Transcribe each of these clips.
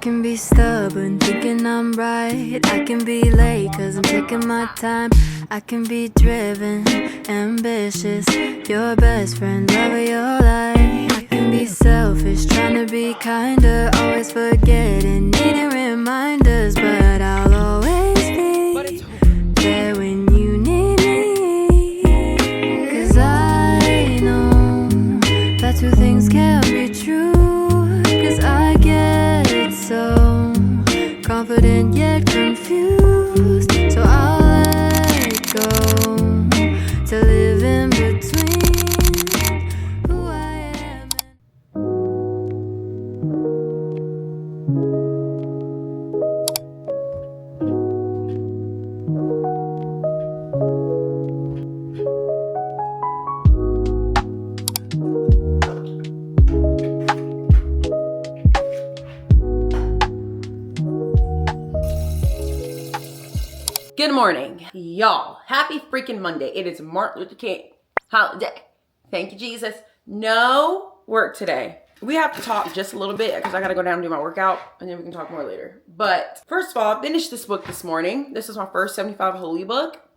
can be stubborn, thinking I'm right. I can be late, cause I'm taking my time. I can be driven, ambitious, your best friend, love of your life. I can be selfish, trying to be kinder, always forgetting, needing reminders. But I'll always be there when you need me. Cause I know that two things can't be true. Cause I get so confident yet confused. So I'll let go to live in between who I am. Good morning, y'all. Happy freaking Monday. It is Martin Luther King holiday. Thank you, Jesus. No work today. We have to talk just a little bit because I got to go down and do my workout and then we can talk more later. But first of all, I finished this book this morning. This is my first 75 Holy book.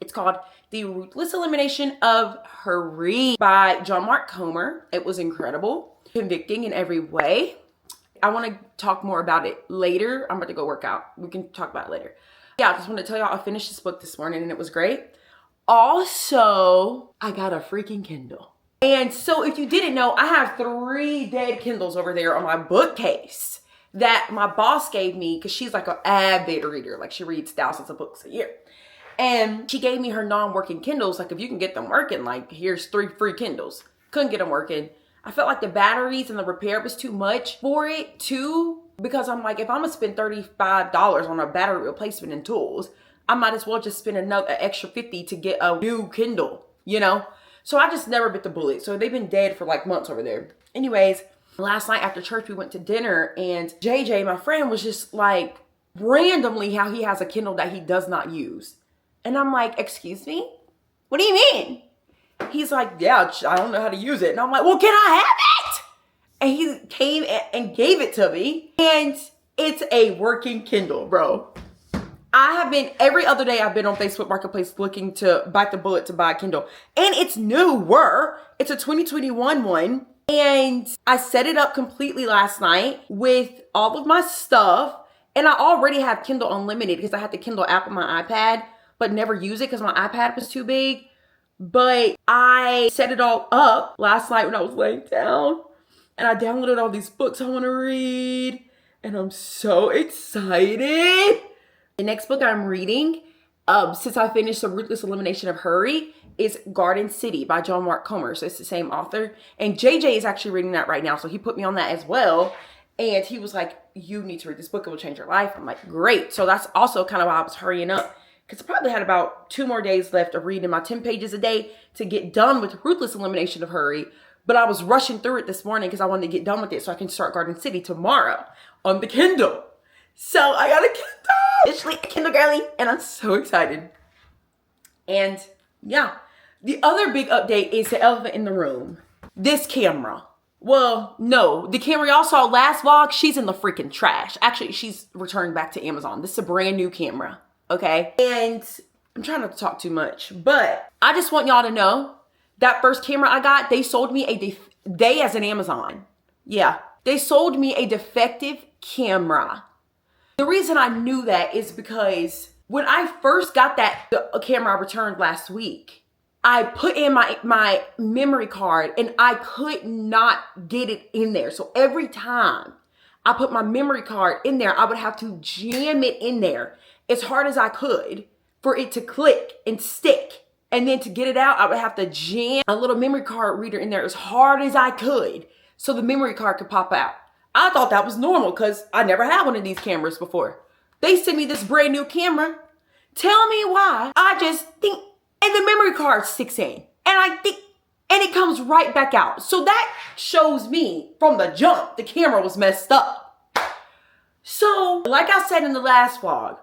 It's called The Ruthless Elimination of Hurry by John Mark Comer. It was incredible, convicting in every way. I want to talk more about it later. I'm about to go work out. We can talk about it later. Yeah, I just want to tell y'all I finished this book this morning and it was great. Also, I got a freaking Kindle. And so if you didn't know, I have 3 dead Kindles over there on my bookcase that my boss gave me because she's like an avid reader. Like she reads thousands of books a year. And she gave me her non-working Kindles. Like if you can get them working, like here's 3 free Kindles. Couldn't get them working. I felt like the batteries and the repair was too much for it too. Because I'm like, if I'm gonna spend $35 on a battery replacement and tools, I might as well just spend an extra $50 to get a new Kindle, you know? So I just never bit the bullet. So they've been dead for like months over there. Anyways, last night after church, we went to dinner and JJ, my friend, was just like randomly how he has a Kindle that he does not use. And I'm like, excuse me? What do you mean? He's like, yeah, I don't know how to use it. And I'm like, well, can I have it? And he came and gave it to me. And it's a working Kindle, bro. Every other day I've been on Facebook Marketplace looking to bite the bullet to buy a Kindle. And it's newer. It's a 2021 one. And I set it up completely last night with all of my stuff. And I already have Kindle Unlimited because I had the Kindle app on my iPad, but never use it because my iPad was too big. But I set it all up last night when I was laying down. And I downloaded all these books I want to read. And I'm so excited. The next book I'm reading, since I finished The Ruthless Elimination of Hurry, is Garden City by John Mark Comer. So it's the same author. And JJ is actually reading that right now. So he put me on that as well. And he was like, you need to read this book. It will change your life. I'm like, great. So that's also kind of why I was hurrying up. Because I probably had about 2 more days left of reading my 10 pages a day to get done with Ruthless Elimination of Hurry. But I was rushing through it this morning because I wanted to get done with it so I can start Garden City tomorrow on the Kindle. So I got a Kindle. Literally a Kindle girly. And I'm so excited. And yeah, the other big update is the elephant in the room. This camera. Well, no, the camera y'all saw last vlog, she's in the freaking trash. Actually, she's returned back to Amazon. This is a brand new camera. Okay. And I'm trying not to talk too much, but I just want y'all to know that first camera I got, they sold me they as an Amazon. Yeah. They sold me a defective camera. The reason I knew that is because when I first got the camera I returned last week, I put in my memory card and I could not get it in there. So every time I put my memory card in there, I would have to jam it in there as hard as I could for it to click and stick. And then to get it out, I would have to jam a little memory card reader in there as hard as I could so the memory card could pop out. I thought that was normal because I never had one of these cameras before. They sent me this brand new camera. Tell me why. I just think, and the memory card sticks in. And I think, and it comes right back out. So that shows me from the jump, the camera was messed up. So, like I said in the last vlog,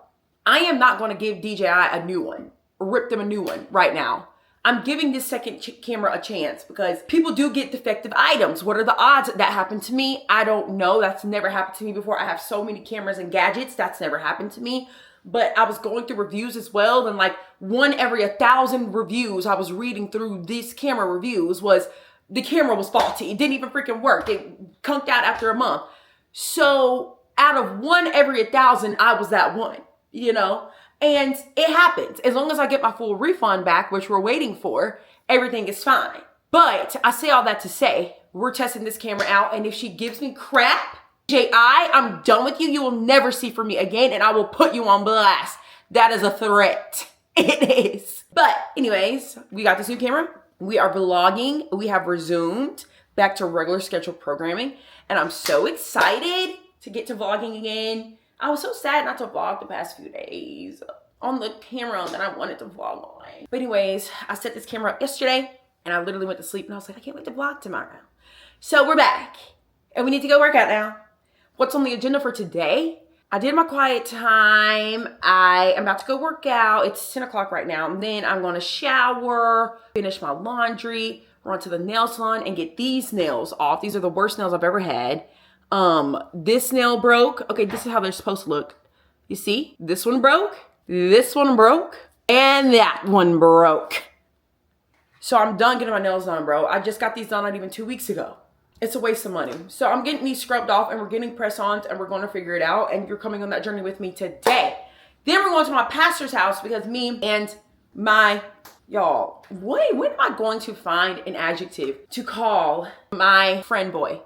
I am not going to give DJI a new one. Rip them a new one right now. I'm giving this second camera a chance because people do get defective items. What are the odds that happened to me? I don't know. That's never happened to me before. I have so many cameras and gadgets. That's never happened to me. But I was going through reviews as well. And like 1 every 1,000 reviews I was reading through these camera reviews was the camera was faulty. It didn't even freaking work. It conked out after a month. So out of 1 every 1,000, I was that one, you know? And it happens. As long as I get my full refund back, which we're waiting for, everything is fine. But I say all that to say, we're testing this camera out. And if she gives me crap, J.I., I'm done with you. You will never see from me again. And I will put you on blast. That is a threat. It is. But anyways, we got this new camera. We are vlogging. We have resumed back to regular scheduled programming. And I'm so excited to get to vlogging again. I was so sad not to vlog the past few days on the camera that I wanted to vlog on. But anyways, I set this camera up yesterday and I literally went to sleep and I was like, I can't wait to vlog tomorrow. So we're back and we need to go work out now. What's on the agenda for today? I did my quiet time. I am about to go work out. It's 10 o'clock right now. And then I'm going to shower, finish my laundry, run to the nail salon and get these nails off. These are the worst nails I've ever had. This nail broke. Okay, this is how they're supposed to look. You see? This one broke, and that one broke. So I'm done getting my nails done, bro. I just got these done not even 2 weeks ago. It's a waste of money. So I'm getting these scrubbed off and we're getting press-ons and we're going to figure it out. And you're coming on that journey with me today. Then we're going to my pastor's house because me and my, y'all, when am I going to find an adjective to call my friend boy?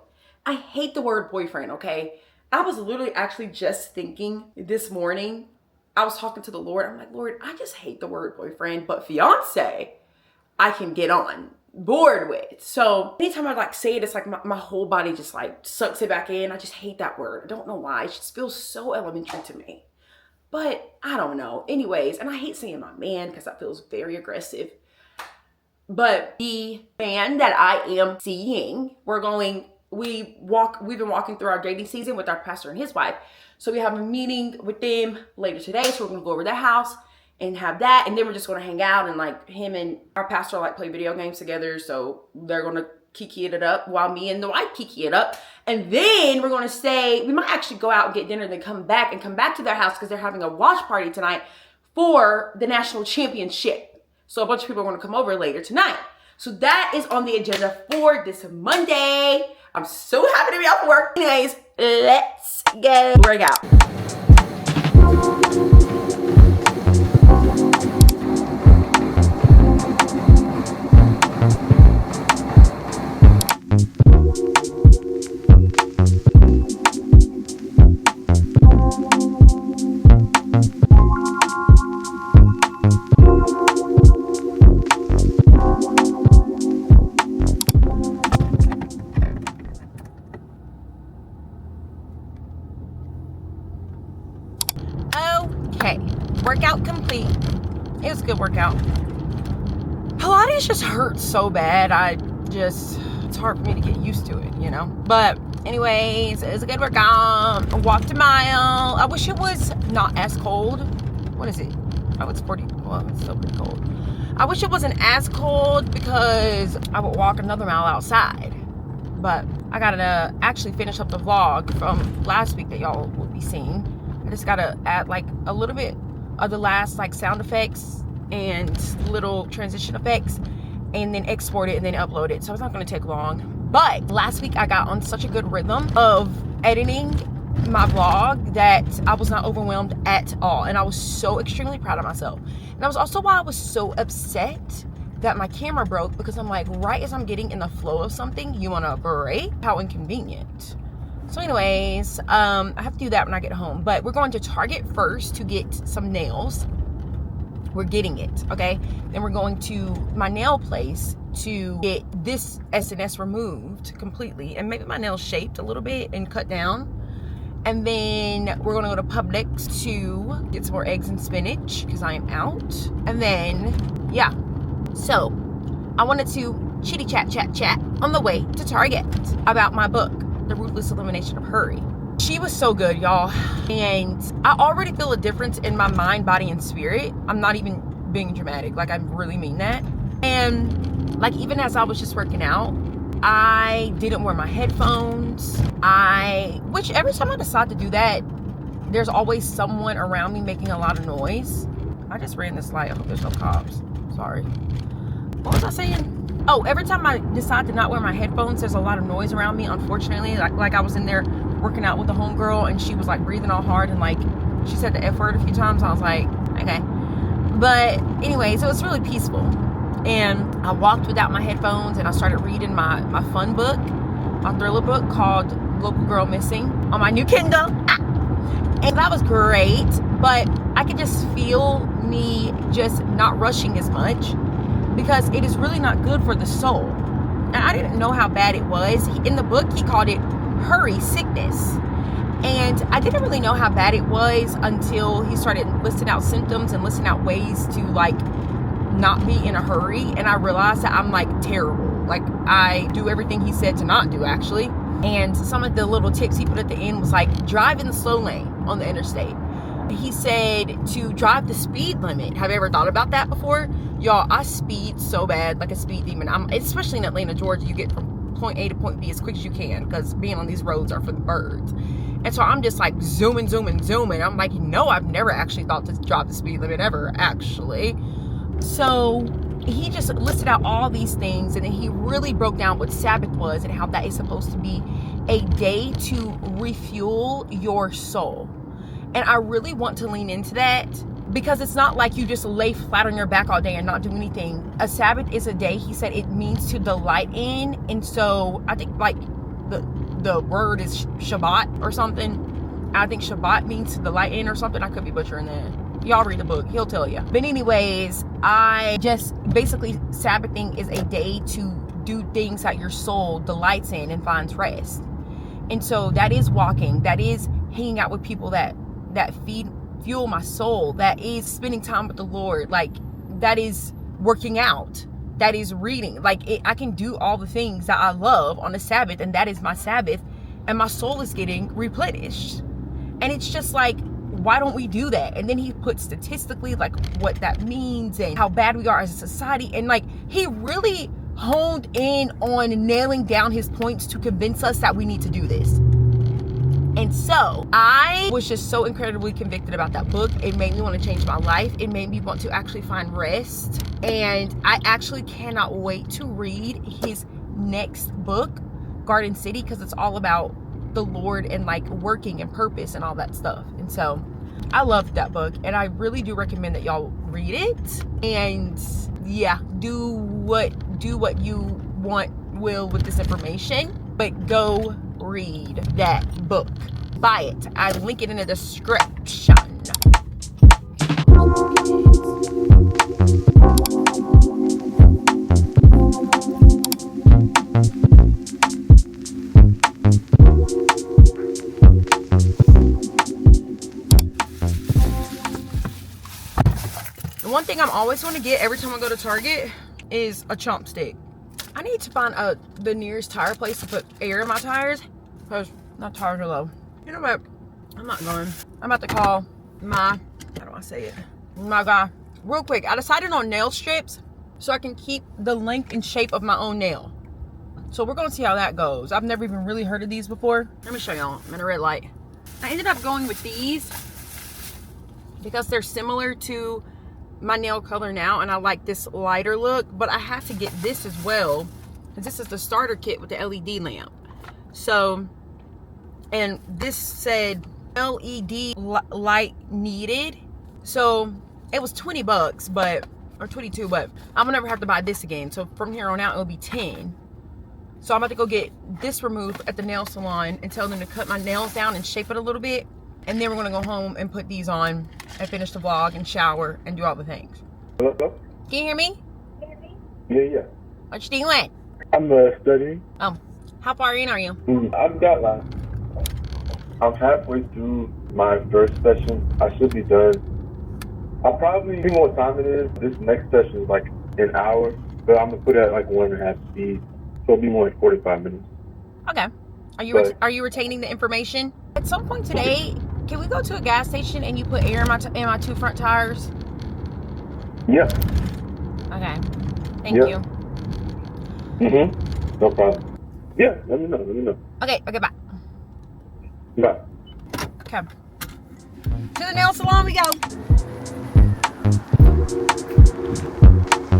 I hate the word boyfriend, okay? I was literally actually just thinking this morning, I was talking to the Lord. I'm like, Lord, I just hate the word boyfriend, but fiance, I can get on board with. So anytime I like say it, it's like my whole body just like sucks it back in. I just hate that word. I don't know why. It just feels so elementary to me. But I don't know. Anyways, and I hate saying my man because that feels very aggressive. But the man that I am seeing, we've been walking through our dating season with our pastor and his wife. So we have a meeting with them later today. So we're going to go over their house and have that. And then we're just going to hang out and like him and our pastor like play video games together. So they're going to kiki it up while me and the wife kiki it up. And then we're going to we might actually go out and get dinner and then come back to their house because they're having a watch party tonight for the national championship. So a bunch of people are going to come over later tonight. So that is on the agenda for this Monday. I'm so happy to be off work. Anyways, let's go work out. Okay, workout complete. It was a good workout. Pilates just hurts so bad. It's hard for me to get used to it, you know? But anyways, it was a good workout. I walked a mile. I wish it was not as cold. What is it? Oh, it's 40. Well, it's still pretty cold. I wish it wasn't as cold because I would walk another mile outside. But I gotta actually finish up the vlog from last week that y'all will be seeing. I just gotta add like a little bit of the last like sound effects and little transition effects and then export it and then upload it. So it's not gonna take long. But last week I got on such a good rhythm of editing my vlog that I was not overwhelmed at all. And I was so extremely proud of myself. And that was also why I was so upset that my camera broke, because I'm like, right as I'm getting in the flow of something, you want to break? How inconvenient. So anyways, I have to do that when I get home. But we're going to Target first to get some nails. We're getting it, okay? Then we're going to my nail place to get this SNS removed completely and maybe my nails shaped a little bit and cut down. And then we're gonna go to Publix to get some more eggs and spinach because I am out. And then, yeah. So, I wanted to chitty chat on the way to Target about my book, The Ruthless Elimination of Hurry. She was so good, y'all. And I already feel a difference in my mind, body, and spirit. I'm not even being dramatic. Like, I really mean that. And like, even as I was just working out, I didn't wear my headphones. Which every time I decide to do that, there's always someone around me making a lot of noise. I just ran this light. I hope there's no cops. Sorry. What was I saying? Oh, every time I decide to not wear my headphones, there's a lot of noise around me, unfortunately. Like I was in there working out with a homegirl, and she was like breathing all hard, and like she said the F word a few times. I was like, okay. But anyway, so it's really peaceful. And I walked without my headphones, and I started reading my fun book, my thriller book called Local Girl Missing on my new Kindle. And that was great, but I could just feel me just not rushing as much, because it is really not good for the soul. And I didn't know how bad it was. In the book, he called it hurry sickness. And I didn't really know how bad it was until he started listing out symptoms and listing out ways to like not be in a hurry. And I realized that I'm like terrible. Like, I do everything he said to not do, actually. And some of the little tips he put at the end was like, drive in the slow lane on the interstate. He said to drive the speed limit. Have you ever thought about that before? Y'all, I speed so bad, like a speed demon. Especially in Atlanta, Georgia, you get from point A to point B as quick as you can, because being on these roads are for the birds. And so I'm just like zooming. I'm like, no, I've never actually thought to drive the speed limit ever, actually. So he just listed out all these things, and then he really broke down what Sabbath was and how that is supposed to be a day to refuel your soul. And I really want to lean into that, because it's not like you just lay flat on your back all day and not do anything. A Sabbath is a day, he said, it means to delight in. And so I think like the word is Shabbat or something. I think Shabbat means to delight in or something. I could be butchering that. Y'all read the book, he'll tell you. But anyways, I just basically, Sabbathing is a day to do things that your soul delights in and finds rest. And so that is walking, that is hanging out with people that fuel my soul, that is spending time with the Lord, like that is working out, that is reading. Like I can do all the things that I love on a Sabbath, and that is my Sabbath, and my soul is getting replenished. And it's just like, why don't we do that? And then he put statistically like what that means and how bad we are as a society. And like, he really honed in on nailing down his points to convince us that we need to do this. And so I was just so incredibly convicted about that book. It made me want to change my life. It made me want to actually find rest. And I actually cannot wait to read his next book, Garden City, because it's all about the Lord and like working and purpose and all that stuff. And so I loved that book, and I really do recommend that y'all read it. And yeah, do what you will with this information, but go read that book. Buy it. I link it in the description. The one thing I'm always going to get every time I go to Target is a chomp stick. I need to find the nearest tire place to put air in my tires, because my tires are low. You know what? I'm not going. I'm about to call my, how do I say it? My guy. Real quick, I decided on nail strips so I can keep the length and shape of my own nail. So we're going to see how that goes. I've never even really heard of these before. Let me show y'all. I'm in a red light. I ended up going with these because they're similar to my nail color now, and I like this lighter look, but I have to get this as well, and this is the starter kit with the LED lamp. So, and this said LED light needed, so it was 20 bucks, or 22, but I'm gonna never have to buy this again. So from here on out, it'll be 10. So I'm about to go get this removed at the nail salon and tell them to cut my nails down and shape it a little bit. And then we're gonna go home and put these on and finish the vlog and shower and do all the things. Hello? Can you hear me? Yeah. What you doing? I'm studying. Oh, how far in are you? I've got like, I'm halfway through my first session. I should be done. I'll probably see what time it is. This next session is like an hour, but I'm gonna put it at like 1.5 speed. So it'll be more like 45 minutes. Okay. Are you retaining the information? At some point today, can we go to a gas station and you put air in my two front tires? Yeah. Okay. Thank Yeah. you. No problem. Yeah, let me know. Okay, bye. Bye. Okay. To the nail salon we go.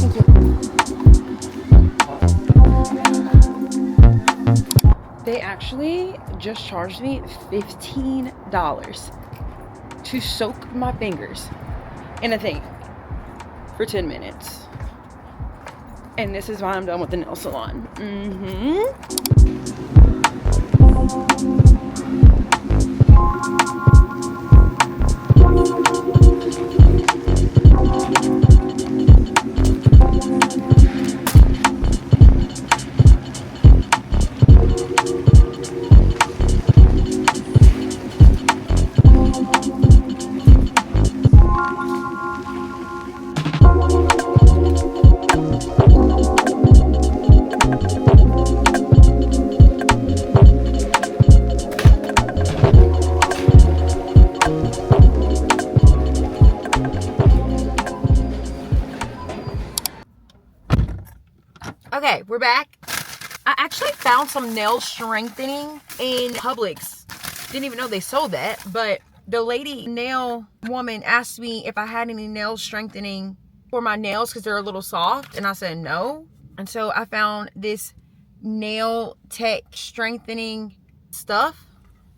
Thank you. They actually just charged me $15 to soak my fingers in a thing for 10 minutes. And this is why I'm done with the nail salon. Okay, we're back. I actually found some nail strengthening in Publix. Didn't even know they sold that, but the lady nail woman asked me if I had any nail strengthening for my nails because they're a little soft, and I said no. And so I found this nail tech strengthening stuff.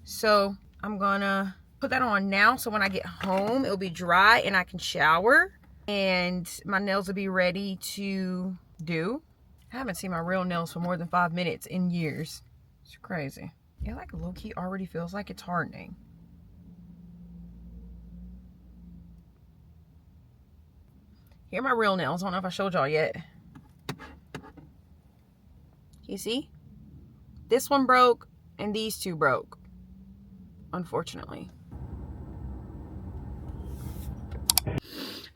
So I'm gonna put that on now, so when I get home it'll be dry and I can shower and my nails will be ready to do. I haven't seen my real nails for more than 5 minutes in years. It's crazy. It like low-key already feels like it's hardening. Here are my real nails. I don't know if I showed y'all yet. You see? This one broke and these two broke, unfortunately.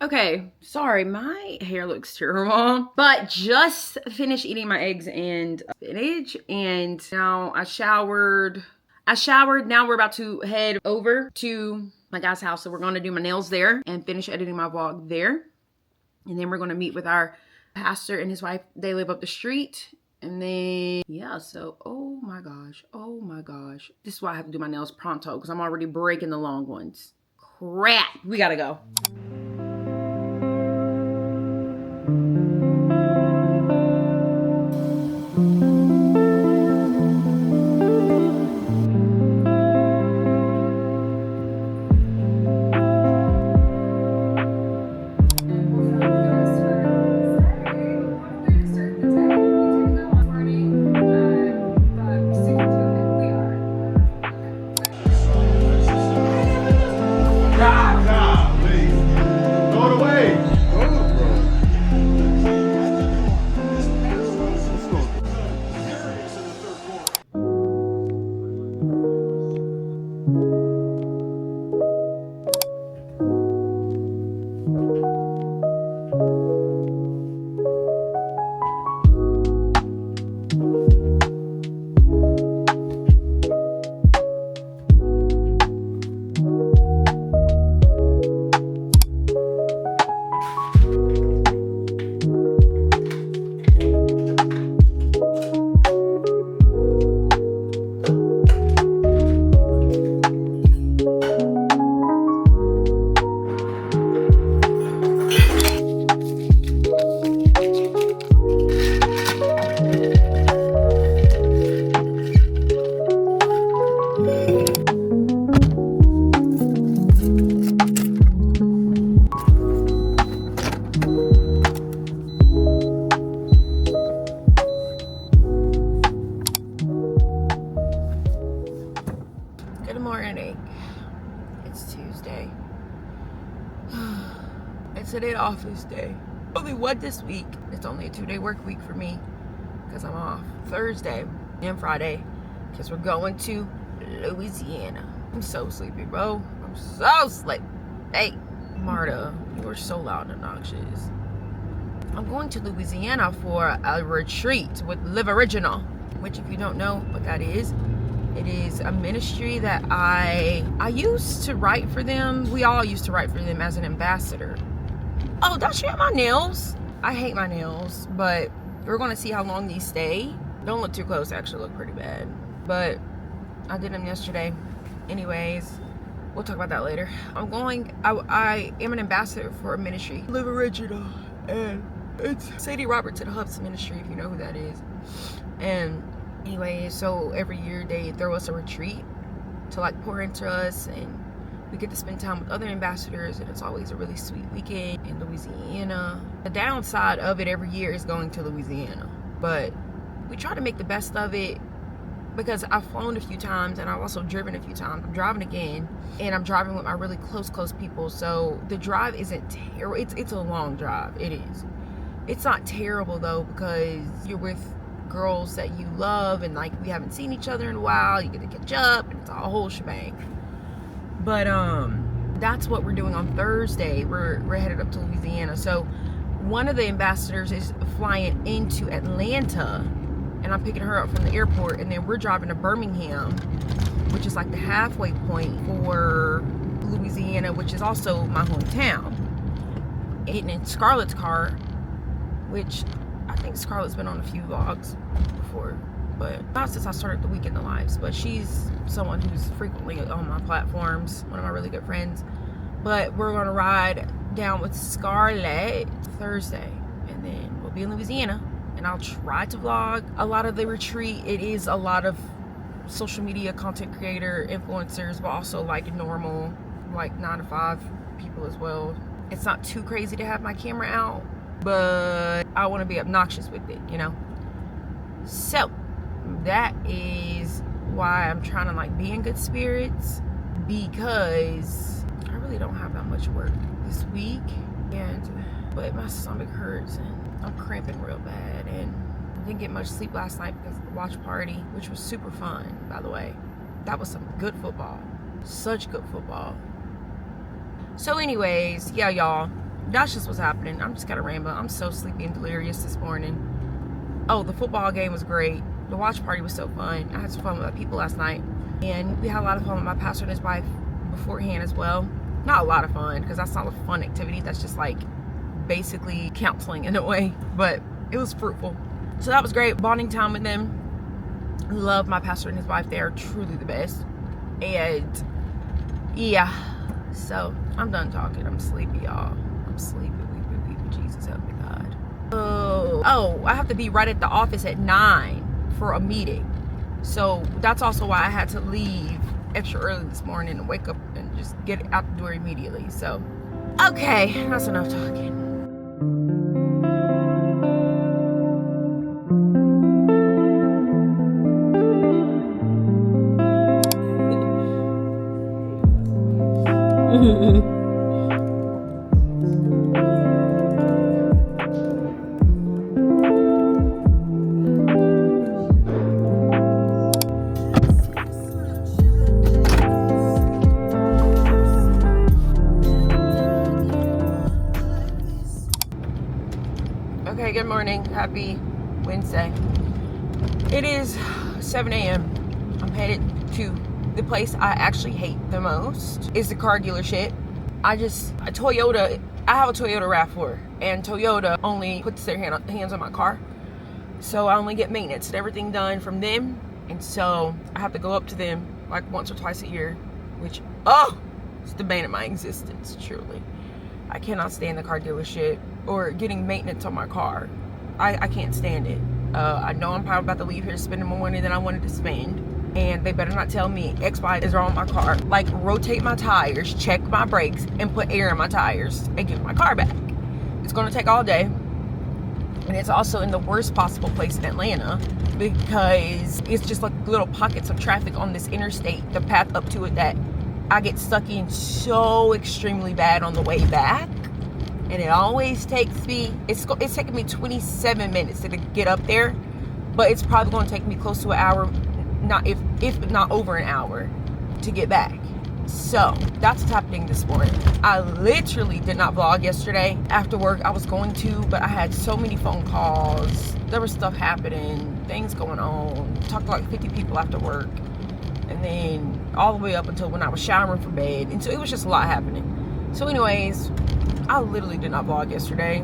Okay, sorry, my hair looks terrible, but just finished eating my eggs and spinach, and now I showered. Now we're about to head over to my guy's house, so we're going to do my nails there and finish editing my vlog there. And then we're going to meet with our pastor and his wife. They live up the street. And then, yeah, so, oh my gosh. This is why I have to do my nails pronto, because I'm already breaking the long ones. Crap, we gotta go. Good morning. It's Tuesday. It's an office day. Only one this week. It's only a 2-day work week for me because I'm off Thursday and Friday because we're going to Louisiana. I'm so sleepy, bro. I'm so sleepy. Hey, Marta, you are so loud and obnoxious. I'm going to Louisiana for a retreat with Live Original, which, if you don't know what that is, it is a ministry that I used to write for them. We all used to write for them as an ambassador. Oh, don't you have my nails? I hate my nails, but we're gonna see how long these stay. Don't look too close, they actually look pretty bad. But I did them yesterday. Anyways, we'll talk about that later. I am an ambassador for a ministry, Live Original, and it's Sadie Robertson Huff's ministry, if you know who that is. And anyway, so every year they throw us a retreat to like pour into us, and we get to spend time with other ambassadors, and it's always a really sweet weekend in Louisiana. The downside of it every year is going to Louisiana, but we try to make the best of it because I've flown a few times and I've also driven a few times. I'm driving again, and I'm driving with my really close people, so the drive isn't terrible. It's a long drive. It is. It's not terrible though, because you're with girls that you love, and like we haven't seen each other in a while. You get to catch up, and it's a whole shebang. But that's what we're doing on Thursday. We're headed up to Louisiana. So one of the ambassadors is flying into Atlanta, and I'm picking her up from the airport, and then we're driving to Birmingham, which is like the halfway point for Louisiana, which is also my hometown. Getting in Scarlett's car, which I think Scarlett's been on a few vlogs before, but not since I started the Week in the Lives. But she's someone who's frequently on my platforms, one of my really good friends. But we're gonna ride down with Scarlett Thursday, and then we'll be in Louisiana, and I'll try to vlog a lot of the retreat. It is a lot of social media content creator, influencers, but also like normal, like 9 to 5 people as well. It's not too crazy to have my camera out, but I want to be obnoxious with it, you know? So that is why I'm trying to like be in good spirits, because I really don't have that much work this week, but my stomach hurts and I'm cramping real bad, and I didn't get much sleep last night because of the watch party, which was super fun, by the way. That was some good football, such good football. So anyways, yeah, y'all, that's just what's happening. I'm just kind of rambling. I'm so sleepy and delirious this morning. Oh, the football game was great. The watch party was so fun. I had some fun with my people last night, and we had a lot of fun with my pastor and his wife beforehand as well. Not a lot of fun, because that's not a fun activity. That's just like basically counseling in a way, but it was fruitful. So that was great, bonding time with them. Love my pastor and his wife. They are truly the best. And yeah, so I'm done talking. I'm sleepy, y'all. I'm sleepy. Weep, Jesus help me, God. Oh, I have to be right at the office at 9 for a meeting. So that's also why I had to leave extra early this morning and wake up and just get out the door immediately. So, okay, that's enough talking. Okay, good morning. Happy Wednesday. It is 7 a.m. I'm headed to the place I actually hate the most. Is the car dealership. I have a Toyota RAV4, and Toyota only puts their hands on my car. So I only get maintenance and everything done from them. And so I have to go up to them like once or twice a year, which, it's the bane of my existence, truly. I cannot stand the car dealership or getting maintenance on my car. I can't stand it. I know I'm probably about to leave here spending more money than I wanted to spend. And they better not tell me X, Y is wrong with my car. Like, rotate my tires, check my brakes, and put air in my tires and give my car back. It's gonna take all day. And it's also in the worst possible place in Atlanta, because it's just like little pockets of traffic on this interstate, the path up to it, that I get stuck in so extremely bad on the way back. And it always takes me, it's taking me 27 minutes to get up there, but it's probably going to take me close to an hour, if not over an hour, to get back. So that's what's happening this morning. I literally did not vlog yesterday after work. I was going to, but I had so many phone calls. There was stuff happening, things going on. Talked to like 50 people after work, and then all the way up until when I was showering for bed. And so it was just a lot happening. So anyways, I literally did not vlog yesterday.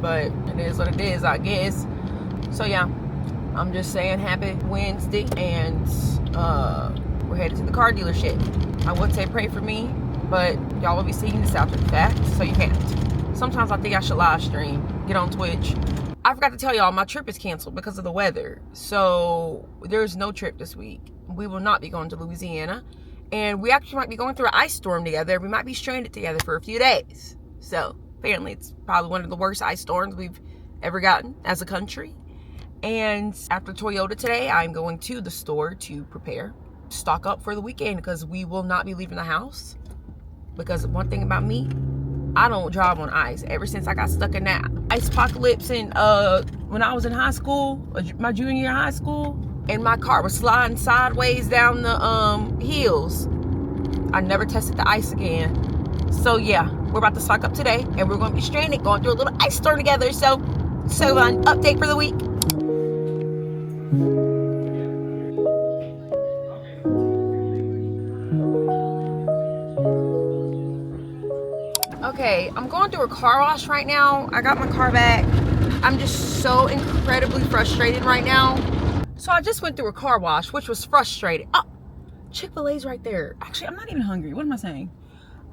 but it is what it is, I guess. So yeah, I'm just saying happy Wednesday, and we're headed to the car dealership. I would say pray for me, but y'all will be seeing this after the fact, so you can't. Sometimes I think I should live stream, get on Twitch. I forgot to tell y'all, my trip is canceled because of the weather. So there's no trip this week. We will not be going to Louisiana. And we actually might be going through an ice storm together. We might be stranded together for a few days. So apparently it's probably one of the worst ice storms we've ever gotten as a country. And after Toyota today, I'm going to the store to prepare, stock up for the weekend, because we will not be leaving the house. Because one thing about me, I don't drive on ice. Ever since I got stuck in that ice apocalypse in when I was in high school, my junior year of high school, and my car was sliding sideways down the hills, I never tested the ice again. So yeah, we're about to stock up today, and we're going to be stranded, going through a little ice storm together. So an update for the week. Okay, I'm going through a car wash right now. I got my car back. I'm just so incredibly frustrated right now. So I just went through a car wash, which was frustrating. Oh, Chick-fil-A's right there. Actually, I'm not even hungry. What am I saying?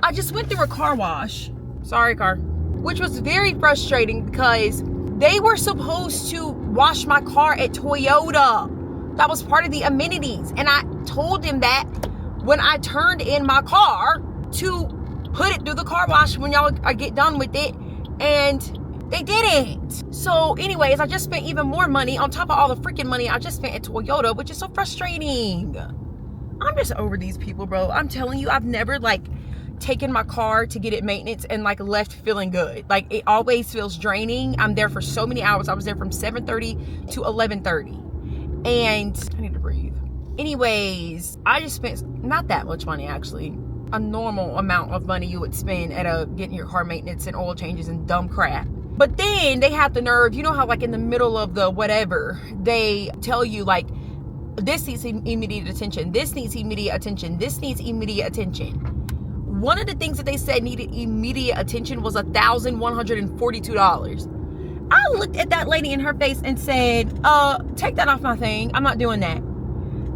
I just went through a car wash. Sorry, car. Which was very frustrating because they were supposed to wash my car at Toyota. That was part of the amenities. And I told them that when I turned in my car to put it through the car wash when y'all get done with it, and they didn't. So anyways, I just spent even more money on top of all the freaking money I just spent at Toyota, which is so frustrating. I'm just over these people, bro. I'm telling you, I've never taken my car to get it maintenance and left feeling good. It always feels draining. I'm there for so many hours. I was there from 7:30 to 11:30, and I need to breathe. Anyways, I just spent not that much money, actually. A normal amount of money you would spend at getting your car maintenance and oil changes and dumb crap. But then they have the nerve, you know how in the middle of the whatever, they tell you this needs immediate attention, this needs immediate attention, this needs immediate attention. One of the things that they said needed immediate attention was $1,142. I looked at that lady in her face and said, take that off my thing. I'm not doing that.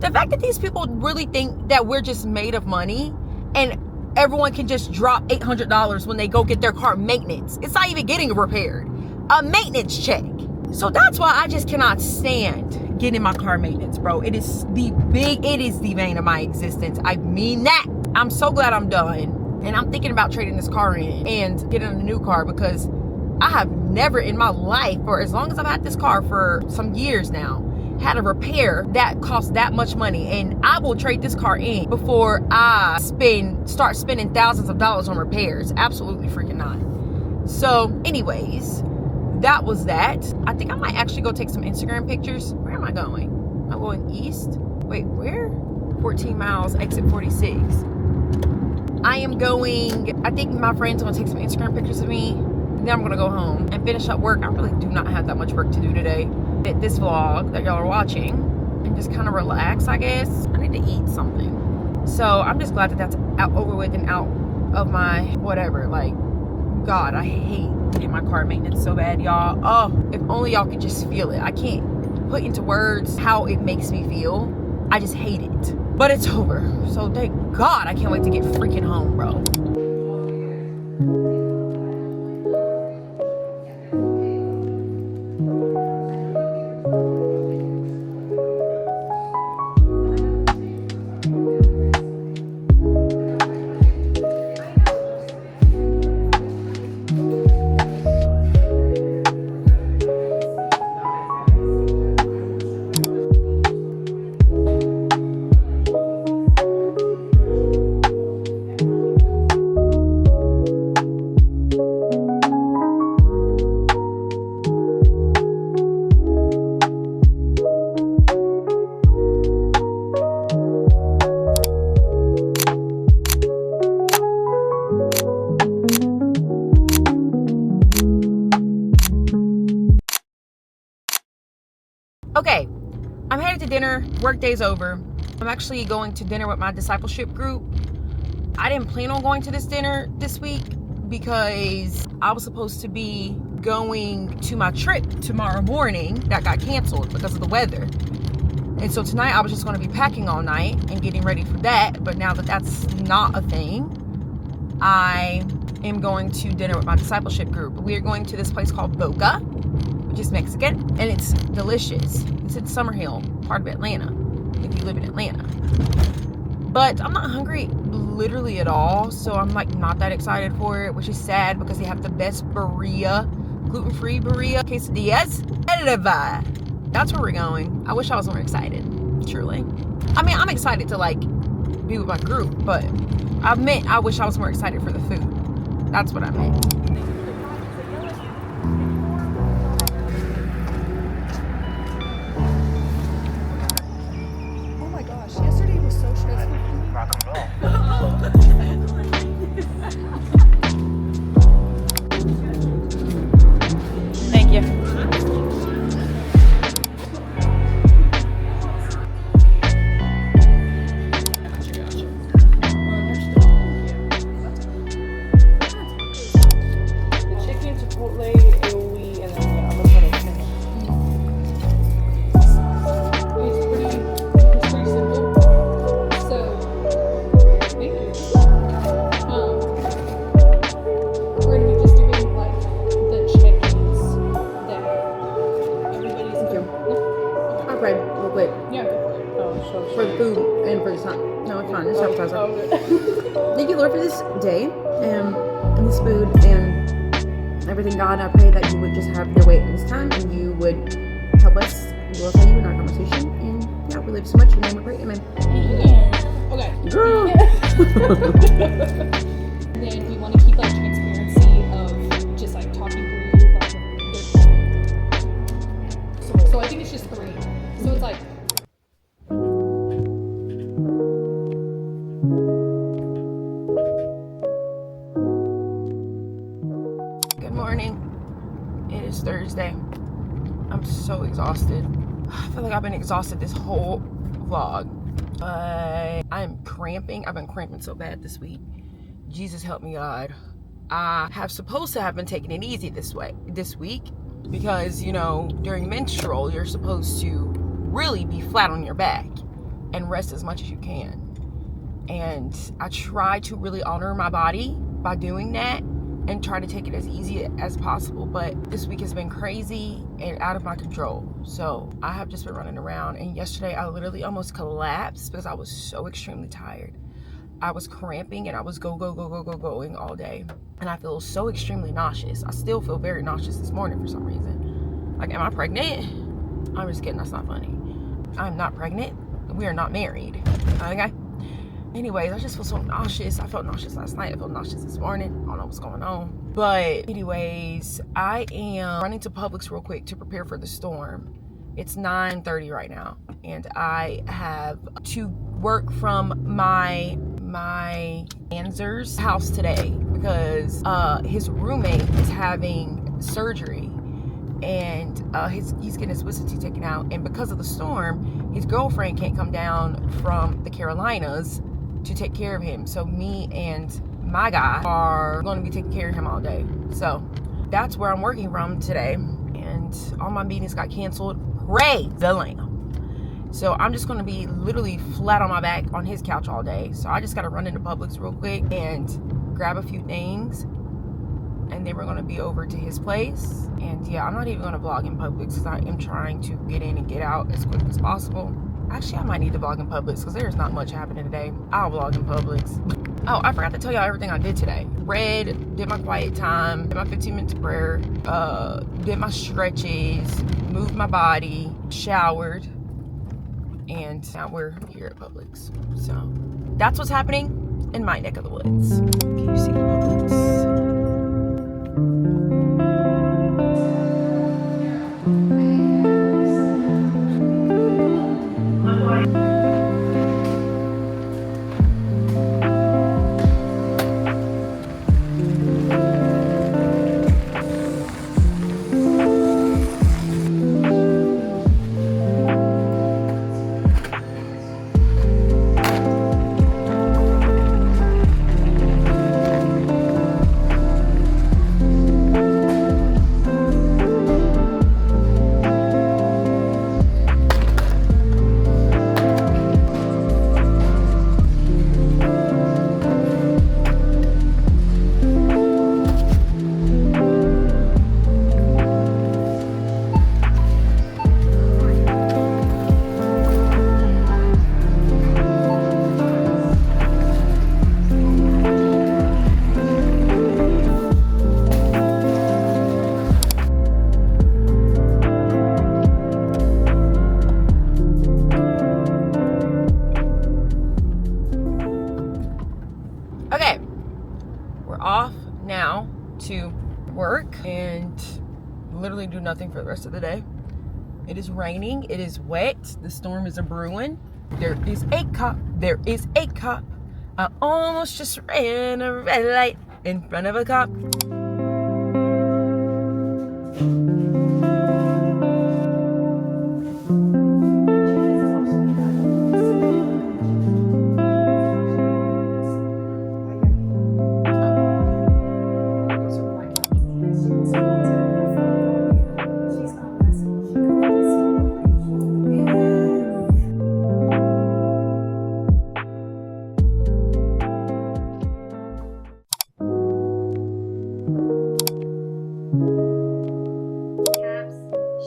The fact that these people really think that we're just made of money and everyone can just drop $800 when they go get their car maintenance. It's not even getting repaired. A maintenance check. So that's why I just cannot stand getting my car maintenance, bro. It is the vein of my existence. I mean that. I'm so glad I'm done. And I'm thinking about trading this car in and getting a new car, because I have never in my life, for as long as I've had this car for some years now, had a repair that costs that much money. And I will trade this car in before I start spending thousands of dollars on repairs. Absolutely freaking not. So anyways, that was that. I think I might actually go take some Instagram pictures. Where am I going? I'm going east. Wait, where? 14 miles, exit 46. I am going, I think my friend's gonna take some Instagram pictures of me. Then I'm gonna go home and finish up work. I really do not have that much work to do today. This vlog that y'all are watching, and just kind of relax, I guess. I need to eat something. So I'm just glad that that's over with and out of my whatever. God, I hate getting my car maintenance so bad, y'all. Oh, if only y'all could just feel it. I can't put into words how it makes me feel. I just hate it. But it's over. So thank God, I can't wait to get freaking home, bro. Okay, I'm headed to dinner. Work day's over. I'm actually going to dinner with my discipleship group. I didn't plan on going to this dinner this week, because I was supposed to be going to my trip tomorrow morning that got canceled because of the weather. And so tonight I was just going to be packing all night and getting ready for that. But now that that's not a thing, I am going to dinner with my discipleship group. We are going to this place called Boca, which is Mexican, and it's delicious. It's in Summerhill, part of Atlanta, if you live in Atlanta. But I'm not hungry literally at all, so I'm like not that excited for it, which is sad because they have the best birria, gluten-free birria, quesadillas. That's where we're going. I wish I was more excited, truly. I mean, I'm excited to like be with my group, but I wish I was more excited for the food. That's what I meant. Oh my gosh, yesterday was so stressful for me. Rock and roll. Thank you. For the food and for the time. No, it's fine. It's appetizer. Thank you, Lord, for this day and this food and everything, God. I pray that you would just have your way in this time and you would help us glorify you in our conversation. And yeah, we love you so much. In your name we pray. Amen. Okay. Girl. And then we want to keep like transparency of just like talking through like so I think it's just 3. So it's like Good morning. It is Thursday. I'm so exhausted. I feel like I've been exhausted this whole vlog. But I'm cramping. I've been cramping so bad this week. Jesus help me, God. I have supposed to have been taking it easy this week because, you know, during menstrual, you're supposed to really be flat on your back and rest as much as you can. And I try to really honor my body by doing that and try to take it as easy as possible. But this week has been crazy and out of my control. So I have just been running around. And yesterday I literally almost collapsed because I was so extremely tired. I was cramping and I was going all day. And I feel so extremely nauseous. I still feel very nauseous this morning for some reason. Like, am I pregnant? I'm just kidding, that's not funny. I'm not pregnant. We are not married. Okay? Anyways, I just feel so nauseous. I felt nauseous last night. I felt nauseous this morning. I don't know what's going on. But anyways, I am running to Publix real quick to prepare for the storm. It's 9:30 right now. And I have to work from my Anzer's house today because his roommate is having surgery. And he's getting his wisdom teeth taken out. And because of the storm, his girlfriend can't come down from the Carolinas to take care of him. So me and my guy are going to be taking care of him all day. So that's where I'm working from today. And all my meetings got canceled. Praise the Lamb. So I'm just going to be literally flat on my back on his couch all day. So I just got to run into Publix real quick and grab a few things. And then we're going to be over to his place. And yeah, I'm not even going to vlog in Publix because I am trying to get in and get out as quick as possible. Actually, I might need to vlog in Publix because there's not much happening today. I'll vlog in Publix. Oh, I forgot to tell y'all everything I did today. Read, did my quiet time, did my 15 minutes of prayer, did my stretches, moved my body, showered, and now we're here at Publix. So that's what's happening in my neck of the woods. Can you see Publix? we're off now to work and literally do nothing for the rest of the day. It is raining. It is wet. The storm is a brewing. There is a cop. There is a cop. I almost just ran a red light in front of a cop.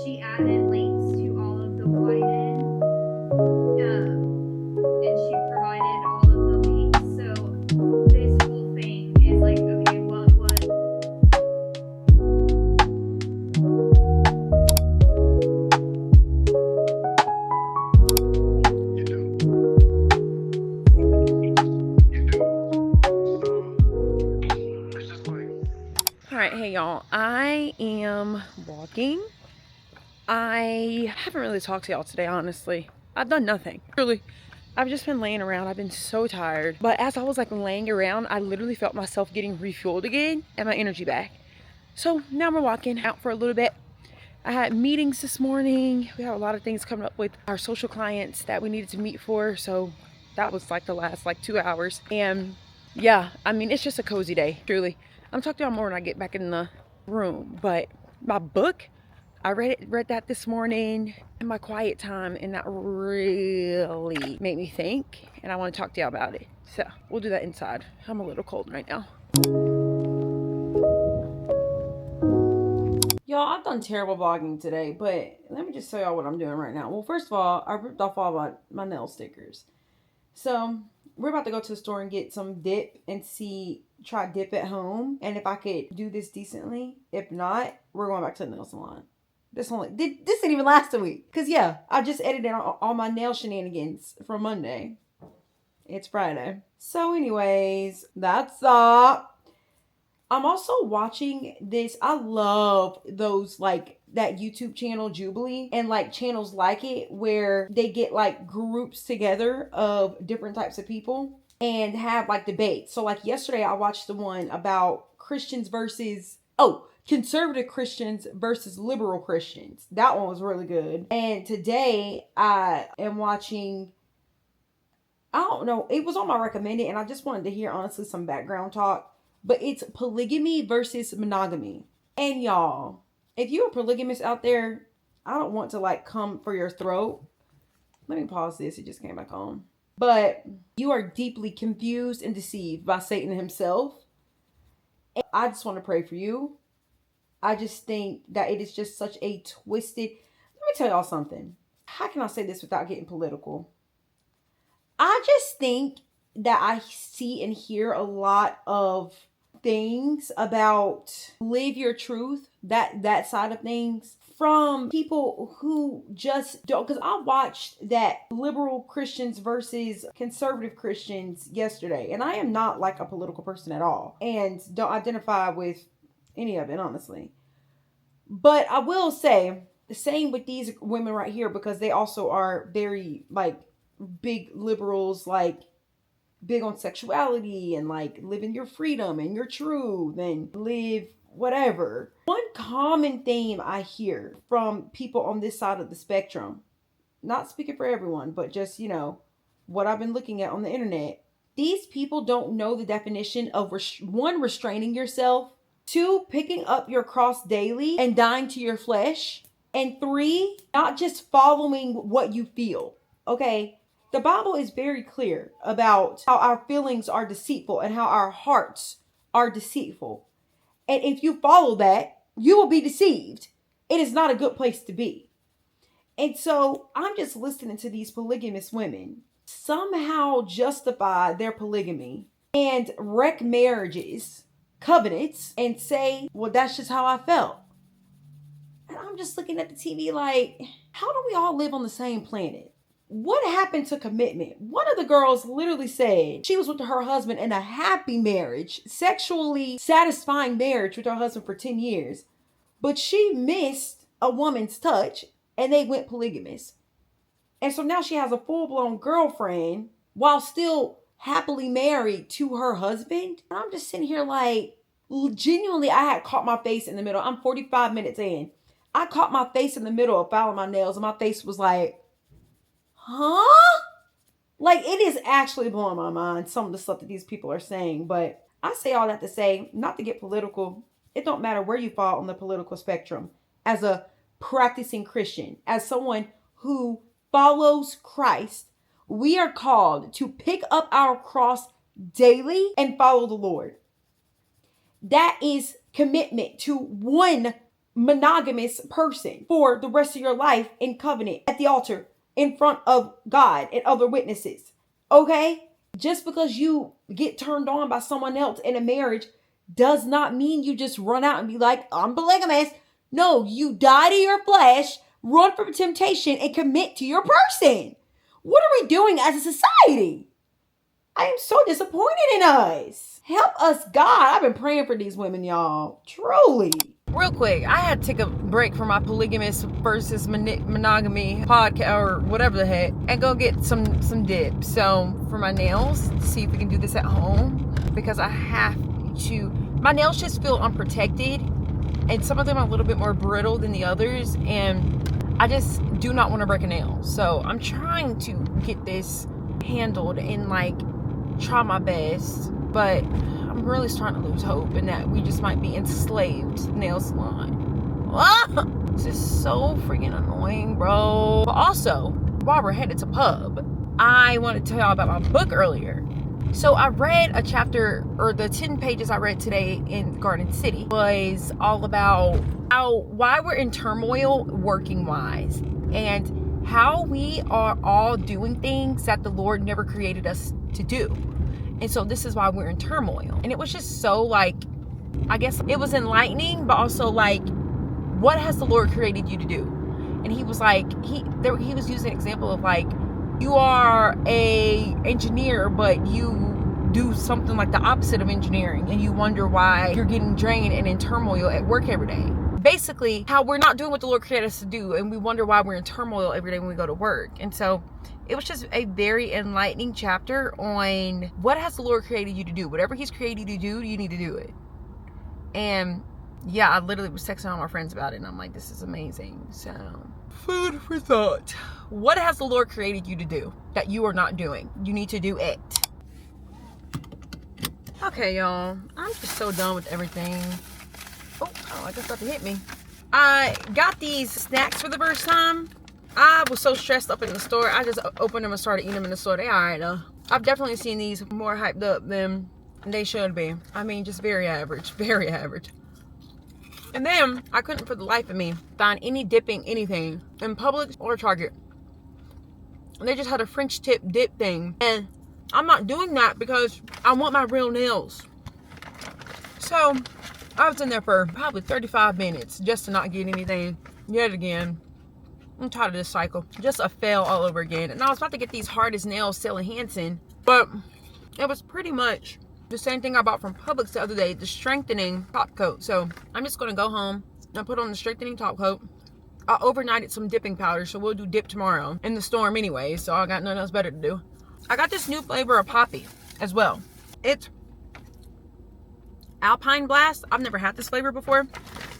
She added links to all of the whiten, and she provided all of the links. So this whole thing is like, okay, what? All right, hey y'all. I am walking. I haven't really talked to y'all today, honestly. I've done nothing. Really, I've just been laying around. I've been so tired. But as I was like laying around, I literally felt myself getting refueled again and my energy back. So now we're walking out for a little bit. I had meetings this morning. We have a lot of things coming up with our social clients that we needed to meet for. So that was like the last 2 hours. And yeah, I mean, it's just a cozy day, truly. I'm talking to y'all more when I get back in the room. But my book, I read that this morning in my quiet time, and that really made me think, and I want to talk to y'all about it. So we'll do that inside. I'm a little cold right now. Y'all, I've done terrible vlogging today, but let me just tell y'all what I'm doing right now. Well, first of all, I ripped off all my nail stickers. So we're about to go to the store and get some dip and try dip at home, and if I could do this decently. If not, we're going back to the nail salon. This didn't even last a week. Because, yeah, I just edited all my nail shenanigans from Monday. It's Friday. So, anyways, that's up. I'm also watching this. I love those, that YouTube channel, Jubilee. And, channels like it where they get, groups together of different types of people and have, debates. So, yesterday, I watched the one about Christians versus... conservative Christians versus liberal Christians. That one was really good. And today I am watching, I don't know, it was on my recommended, and I just wanted to hear honestly some background talk. But it's polygamy versus monogamy. And y'all, if you're a polygamist out there, I don't want to come for your throat. Let me pause this. It just came back on. But you are deeply confused and deceived by Satan himself. And I just want to pray for you. I just think that it is just such a twisted... Let me tell y'all something. How can I say this without getting political? I just think that I see and hear a lot of things about live your truth, that side of things, from people who just don't... Because I watched that liberal Christians versus conservative Christians yesterday. And I am not a political person at all. And don't identify with any of it, honestly. But I will say the same with these women right here, because they also are very big liberals, big on sexuality and living your freedom and your truth and live whatever. One common theme I hear from people on this side of the spectrum, not speaking for everyone, but just, what I've been looking at on the internet. These people don't know the definition of restraining yourself. 2, picking up your cross daily and dying to your flesh. And 3, not just following what you feel. Okay? The Bible is very clear about how our feelings are deceitful and how our hearts are deceitful. And if you follow that, you will be deceived. It is not a good place to be. And so I'm just listening to these polygamous women somehow justify their polygamy and wreck marriages, covenants, and say, well, that's just how I felt. And I'm just looking at the TV how do we all live on the same planet? what happened to commitment? One of the girls literally said she was with her husband in a happy marriage, sexually satisfying marriage with her husband for 10 years, but she missed a woman's touch and they went polygamous. And so now she has a full-blown girlfriend while still happily married to her husband. And I'm just sitting here like, genuinely, I had caught my face in the middle. I'm 45 minutes in. I caught my face in the middle of filing my nails and my face was like, huh? Like, it is actually blowing my mind, some of the stuff that these people are saying. But I say all that to say, not to get political, it don't matter where you fall on the political spectrum. As a practicing Christian, as someone who follows Christ, we are called to pick up our cross daily and follow the Lord. That is commitment to one monogamous person for the rest of your life in covenant at the altar in front of God and other witnesses. Okay? Just because you get turned on by someone else in a marriage does not mean you just run out and be like, I'm polygamous. No, you die to your flesh, run from temptation, and commit to your person. What are we doing as a society? I am so disappointed in us. Help us, God. I've been praying for these women, y'all. Truly. Real quick, I had to take a break from my polygamous versus monogamy podcast or whatever the heck and go get some dip. So for my nails, see if we can do this at home because I have to. My nails just feel unprotected and some of them are a little bit more brittle than the others and I just do not want to break a nail. So I'm trying to get this handled and like try my best, but I'm really starting to lose hope in that we just might be enslaved to the nail salon. Ah! This is so freaking annoying, bro. But also, while we're headed to pub, I want to tell y'all about my book earlier. So I read a chapter, or the 10 pages I read today in Garden City was all about why we're in turmoil working wise and how we are all doing things that the Lord never created us to do. And so this is why we're in turmoil. And it was just so like, I guess it was enlightening, but also like, what has the Lord created you to do? And he was like, he was using an example of like, you are a engineer, but you do something like the opposite of engineering. And you wonder why you're getting drained and in turmoil at work every day. Basically, how we're not doing what the Lord created us to do. And we wonder why we're in turmoil every day when we go to work. And so it was just a very enlightening chapter on what has the Lord created you to do. Whatever he's created you to do, you need to do it. And yeah, I literally was texting all my friends about it. And I'm like, this is amazing. So, food for thought. What has the Lord created you to do that you are not doing? You need to do it. Okay, y'all. I'm just so done with everything. Oh, I just got to hit me. I got these snacks for the first time. I was so stressed up in the store. I just opened them and started eating them in the store. They all right though. I've definitely seen these more hyped up than they should be. I mean, just very average. Very average. And then I couldn't for the life of me find any dipping anything in Publix or Target. And they just had a French tip dip thing. And I'm not doing that because I want my real nails. So I was in there for probably 35 minutes just to not get anything yet again. I'm tired of this cycle. Just a fail all over again. And I was about to get these hard as nails Sally Hansen, but it was pretty much the same thing I bought from Publix the other day, the strengthening top coat. So I'm just going to go home and put on the strengthening top coat. I overnighted some dipping powder, so we'll do dip tomorrow in the storm anyway, so I got nothing else better to do. I got this new flavor of Poppy as well. It's Alpine Blast. I've never had this flavor before.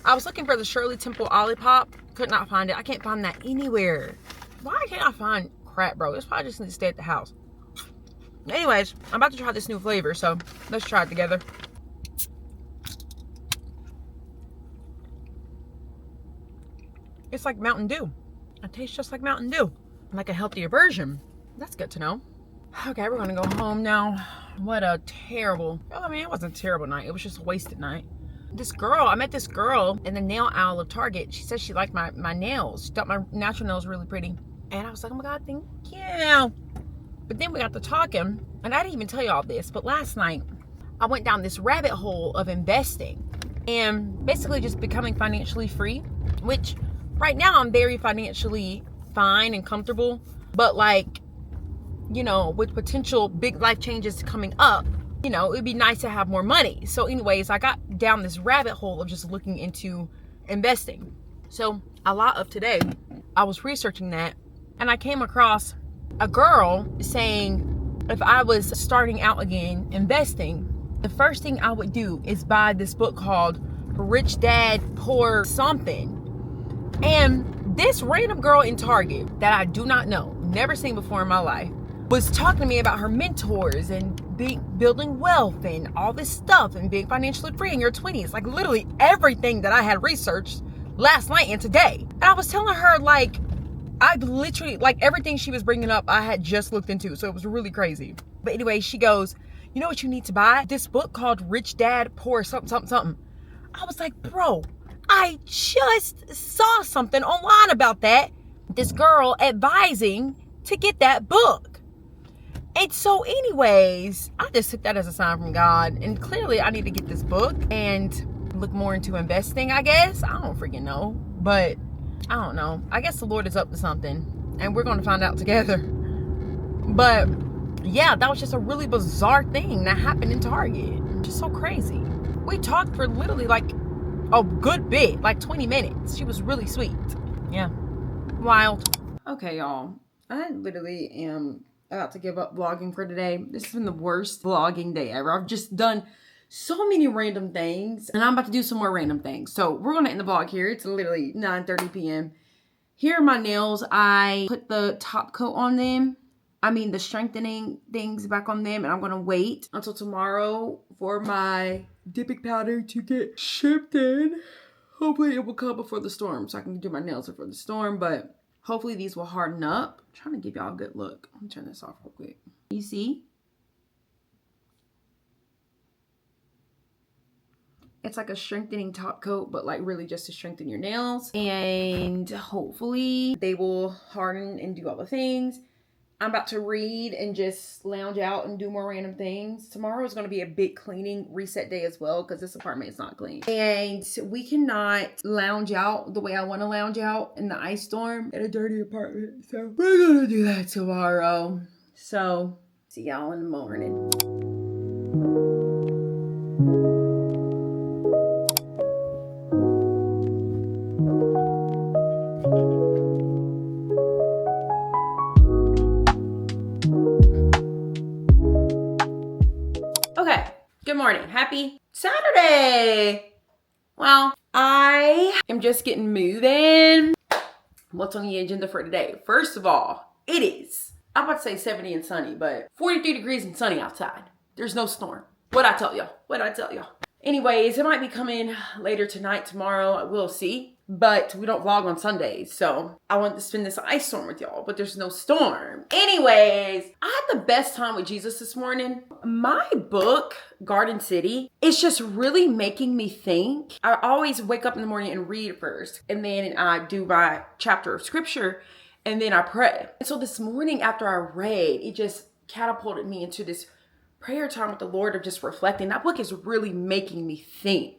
I was looking for the Shirley Temple Olipop. Could not find it. I can't find that anywhere. Why can't I find crap, bro? It's probably just need to stay at the house. Anyways, I'm about to try this new flavor, so let's try it together. It's like Mountain Dew. It tastes just like Mountain Dew. Like a healthier version. That's good to know. Okay, we're gonna go home now. What a terrible, I mean, it wasn't a terrible night. It was just a wasted night. I met this girl in the nail aisle of Target. She said she liked my nails. She thought my natural nails were really pretty. And I was like, oh my God, thank you. But then we got to talking, and I didn't even tell you all this, but last night I went down this rabbit hole of investing and basically just becoming financially free, which right now I'm very financially fine and comfortable. But like, you know, with potential big life changes coming up, you know, it'd be nice to have more money. So anyways, I got down this rabbit hole of just looking into investing. So a lot of today, I was researching that, and I came across a girl saying if I was starting out again investing, the first thing I would do is buy this book called Rich Dad Poor Something. And this random girl in Target that I do not know, never seen before in my life, was talking to me about her mentors and building wealth and all this stuff and being financially free in your 20s. Like literally everything that I had researched last night and today. And I was telling her, like, I literally, like, everything she was bringing up, I had just looked into. So it was really crazy. But anyway, she goes, you know what you need to buy? This book called Rich Dad Poor something. I was like, bro, I just saw something online about that. This girl advising to get that book. And so anyways, I just took that as a sign from God. And clearly I need to get this book and look more into investing, I guess. I don't freaking know. But I don't know. I guess the Lord is up to something. And we're going to find out together. But yeah, that was just a really bizarre thing that happened in Target. Just so crazy. We talked for literally like a good bit, like 20 minutes. She was really sweet. Yeah. Wild. Okay, y'all. I literally am about to give up vlogging for today. This has been the worst vlogging day ever. I've just done so many random things, and I'm about to do some more random things. So we're going to end the vlog here. It's literally 9:30 p.m. Here are my nails. I put the top coat on them. The strengthening things back on them, and I'm going to wait until tomorrow for my dipping powder to get shipped in. Hopefully it will come before the storm so I can do my nails before the storm, but hopefully these will harden up. I'm trying to give y'all a good look. Let me turn this off real quick. You see? It's like a strengthening top coat, but like really just to strengthen your nails. And hopefully they will harden and do all the things. I'm about to read and just lounge out and do more random things. Tomorrow is going to be a big cleaning reset day as well because this apartment is not clean. And we cannot lounge out the way I want to lounge out in the ice storm in a dirty apartment. So we're going to do that tomorrow. So see y'all in the morning. Okay, good morning. Happy Saturday. Well, I am just getting moving. What's on the agenda for today? First of all, it is, I'm about to say 70 and sunny, but 43 degrees and sunny outside. There's no storm. What'd I tell y'all? Anyways, it might be coming later tonight, tomorrow. We'll see. But we don't vlog on Sundays, so I wanted to spend this ice storm with y'all, but there's no storm. Anyways, I had the best time with Jesus this morning. My book, Garden City, is just really making me think. I always wake up in the morning and read first, and then I do my chapter of scripture, and then I pray. And so this morning after I read, it just catapulted me into this prayer time with the Lord of just reflecting. That book is really making me think.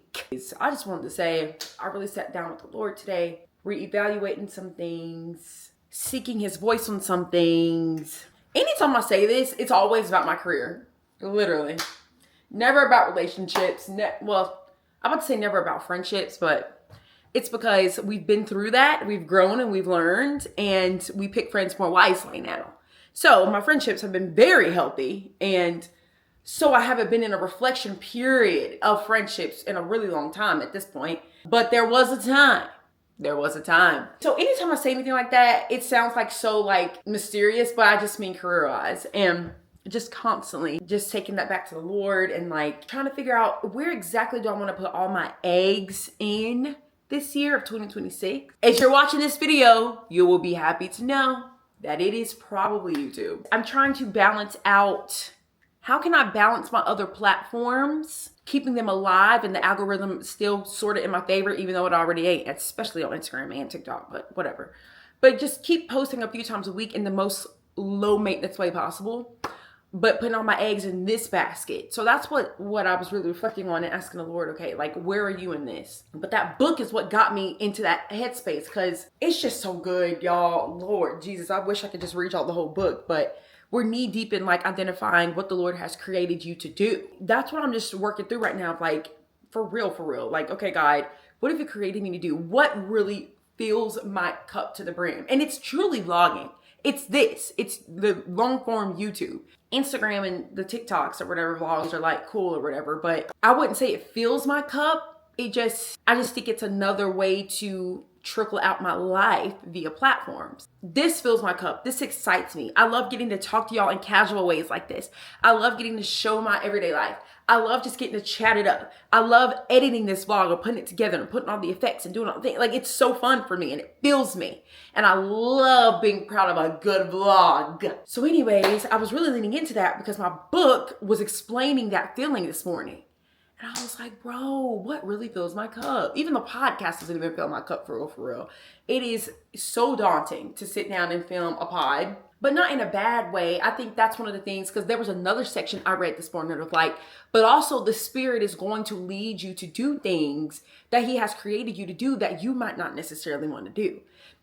I just wanted to say, I really sat down with the Lord today, reevaluating some things, seeking his voice on some things. Anytime I say this, it's always about my career. Literally. Never about relationships. Well, I'm about to say never about friendships, but it's because we've been through that. We've grown and we've learned, and we pick friends more wisely now. So my friendships have been very healthy, and so I haven't been in a reflection period of friendships in a really long time at this point. But there was a time. So anytime I say anything like that, it sounds like so like mysterious, but I just mean career-wise. And just constantly just taking that back to the Lord and like trying to figure out where exactly do I want to put all my eggs in this year of 2026. If you're watching this video, you will be happy to know that it is probably YouTube. I'm trying to balance out, how can I balance my other platforms, keeping them alive and the algorithm still sort of in my favor, even though it already ain't, especially on Instagram and TikTok, but whatever. But just keep posting a few times a week in the most low maintenance way possible. but putting all my eggs in this basket. So that's what I was really reflecting on and asking the Lord, okay, like, where are you in this? But that book is what got me into that headspace, because it's just so good, y'all. Lord Jesus, I wish I could just read y'all the whole book, but we're knee deep in like identifying what the Lord has created you to do. That's what I'm just working through right now. Like, for real. Like, okay, God, what have you created me to do? What really fills my cup to the brim? And it's truly vlogging. It's the long form YouTube. Instagram and the TikToks or whatever vlogs are like cool or whatever, but I wouldn't say it fills my cup. I just think it's another way to trickle out my life via platforms. This fills my cup. This excites me. I love getting to talk to y'all in casual ways like this. I love getting to show my everyday life. I love just getting to chat it up. I love editing this vlog or putting it together and putting all the effects and doing all the things. Like, it's so fun for me and it fills me. And I love being proud of a good vlog. So anyways, I was really leaning into that because my book was explaining that feeling this morning. And I was like, bro, what really fills my cup? Even the podcast doesn't even fill my cup for real. It is so daunting to sit down and film a pod, but not in a bad way. I think that's one of the things, because there was another section I read this morning of like, but also the Spirit is going to lead you to do things that He has created you to do that you might not necessarily want to do.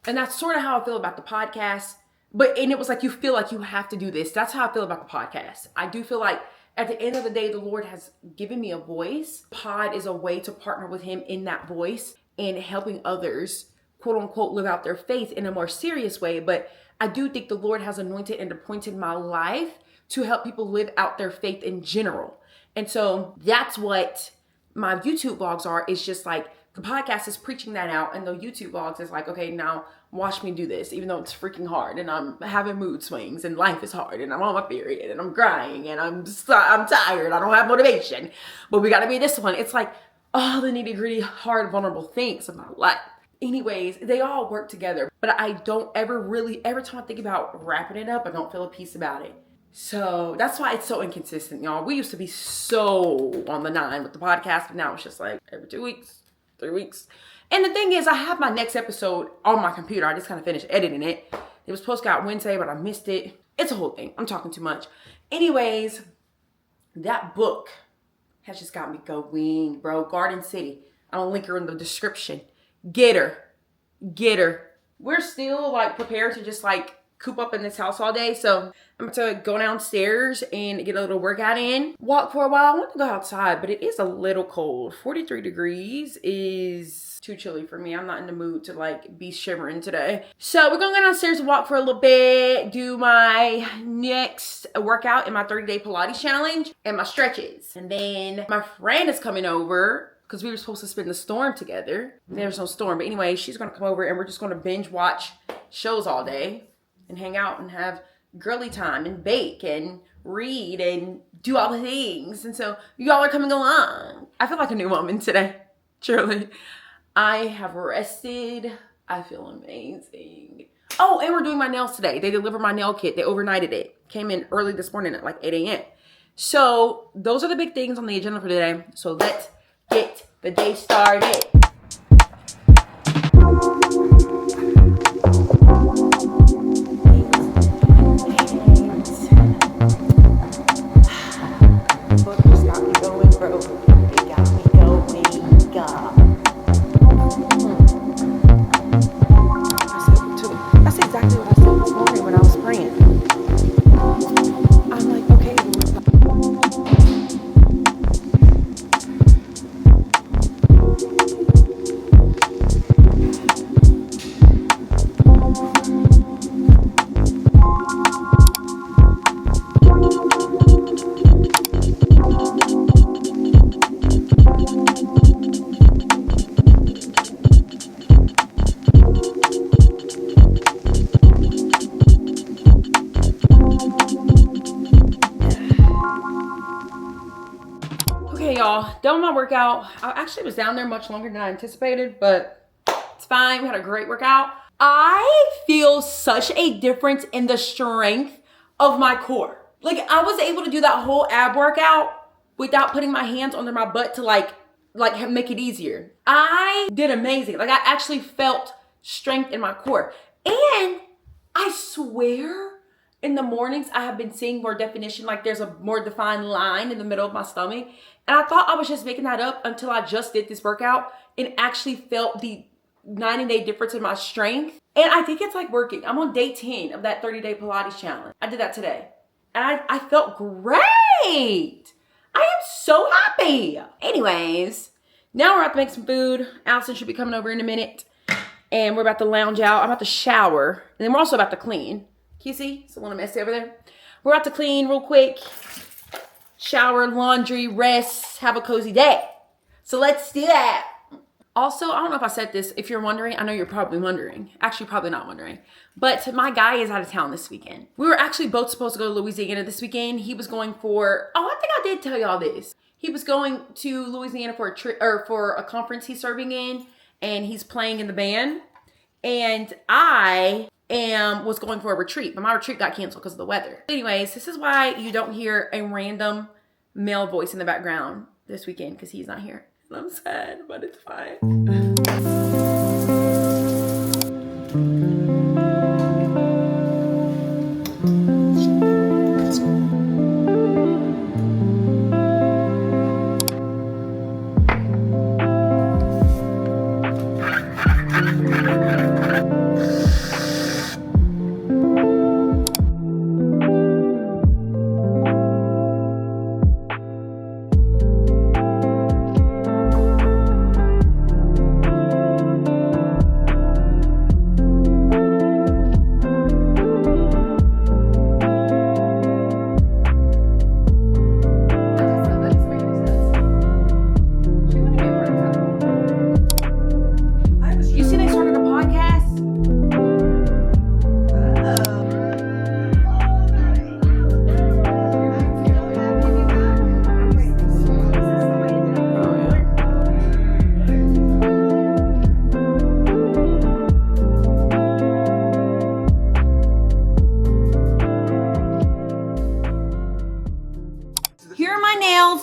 And that's sort of how I feel about the podcast. And it was like, you feel like you have to do this. That's how I feel about the podcast. I do feel like at the end of the day, the Lord has given me a voice. Pod is a way to partner with Him in that voice and helping others, quote unquote, live out their faith in a more serious way. But I do think the Lord has anointed and appointed my life to help people live out their faith in general. And so that's what my YouTube vlogs are. It's just like the podcast is preaching that out, and the YouTube vlogs is like, okay, now watch me do this, even though it's freaking hard and I'm having mood swings and life is hard and I'm on my period and I'm crying and I'm tired. I don't have motivation, but we got to be this one. It's like all the nitty gritty, hard, vulnerable things of my life. Anyways, they all work together, but I don't every time I think about wrapping it up, I don't feel a peace about it. So that's why it's so inconsistent, y'all. We used to be so on the 9 with the podcast, but now it's just like every 2 weeks, 3 weeks. And the thing is, I have my next episode on my computer. I just kind of finished editing it. It was supposed to go out Wednesday, but I missed it. It's a whole thing. I'm talking too much. Anyways, that book has just got me going, bro. Garden City. I'll link her in the description. Get her. We're still like prepared to just like coop up in this house all day. So I'm about to go downstairs and get a little workout in. Walk for a while. I want to go outside, but it is a little cold. 43 degrees is too chilly for me. I'm not in the mood to like be shivering today. So we're going to go downstairs and walk for a little bit, do my next workout in my 30-day Pilates challenge and my stretches. And then my friend is coming over because we were supposed to spend the storm together. There's no storm. But anyway, she's going to come over and we're just going to binge watch shows all day and hang out and have girly time and bake and read and do all the things. And so y'all are coming along. I feel like a new woman today. Truly. I have rested. I feel amazing. Oh, and we're doing my nails today. They delivered my nail kit. They overnighted it. Came in early this morning at like 8 a.m. So those are the big things on the agenda for today. So let's get the day started. Y'all, done with my workout. I actually was down there much longer than I anticipated, but it's fine. We had a great workout. I feel such a difference in the strength of my core. Like, I was able to do that whole ab workout without putting my hands under my butt to like make it easier. I did amazing. Like, I actually felt strength in my core. And I swear In the mornings, I have been seeing more definition, like there's a more defined line in the middle of my stomach. And I thought I was just making that up until I just did this workout and actually felt the 90-day difference in my strength. And I think it's like working. I'm on day 10 of that 30-day Pilates challenge. I did that today. And I felt great. I am so happy. Anyways, now we're about to make some food. Allison should be coming over in a minute. And we're about to lounge out. I'm about to shower. And then we're also about to clean. Can you see? It's a little messy over there. We're about to clean real quick. Shower, laundry, rest, have a cozy day. So let's do that. Also, I don't know if I said this. If you're wondering, I know you're probably wondering. Actually, probably not wondering. But my guy is out of town this weekend. We were actually both supposed to go to Louisiana this weekend. He was going for, I think I did tell y'all this. He was going to Louisiana for a trip or for a conference he's serving in, and he's playing in the band. And I was going for a retreat, but my retreat got canceled because of the weather. Anyways, this is why you don't hear a random male voice in the background this weekend, because he's not here. And I'm sad, but it's fine.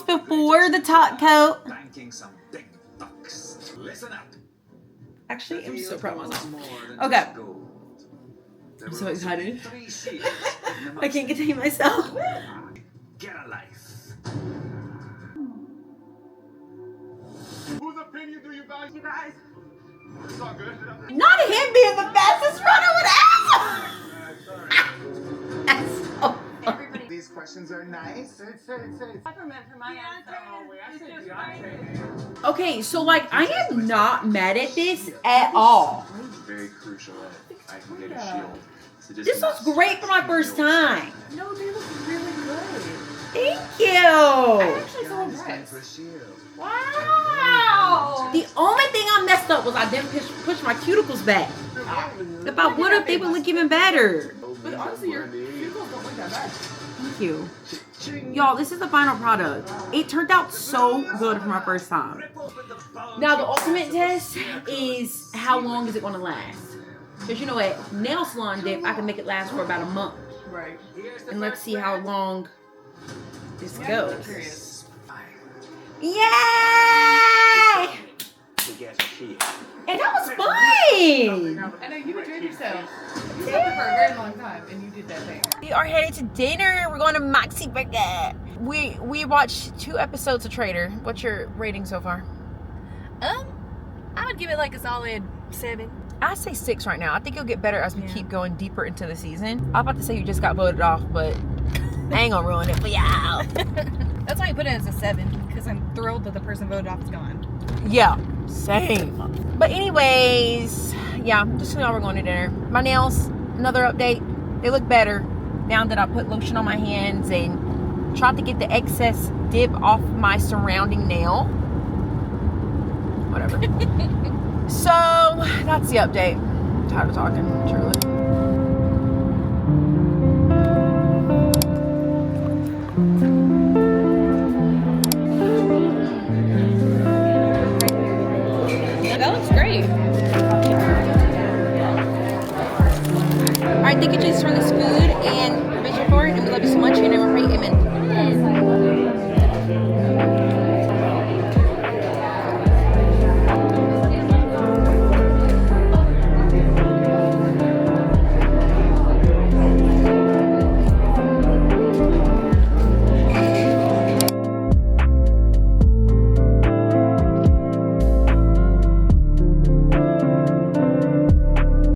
Before the top coat. Actually, I'm so proud of myself. Okay. I'm so excited. I can't contain myself. Get a life. Whose opinion do you guys? It's all good. Not him being the fastest runner with That's These questions are nice. Okay, so like I am not mad at this at all. Very crucial. I can get a shield. So This was great for my first time. No, they look really good. Thank you. I'm actually so impressed. Wow. The only thing I messed up was I didn't push my cuticles back. If I would have, they would look even better. But honestly, your cuticles don't look that bad. Thank you. Y'all, this is the final product. It turned out so good for my first time. Now, the ultimate test is how long is it going to last? Because you know what? Nail salon dip, I can make it last for about a month. Right. And let's see how long this goes. Curious. Yay! to get shit. And that was fun! I know you enjoyed yourself. You slept for a very long time and you did that thing. We are headed to dinner. We're going to Moxie Burger. We watched 2 episodes of Trader. What's your rating so far? I would give it like a solid 7. I say 6 right now. I think it'll get better as we keep going deeper into the season. I'm about to say you just got voted off, but I ain't gonna ruin it for y'all. That's why I put it as a 7, because I'm thrilled that the person voted off is gone. Yeah, same. But anyways, yeah, just so y'all we're going to dinner. My nails, another update. They look better now that I put lotion on my hands and tried to get the excess dip off my surrounding nail. Whatever. So, that's the update. I'm tired of talking, truly.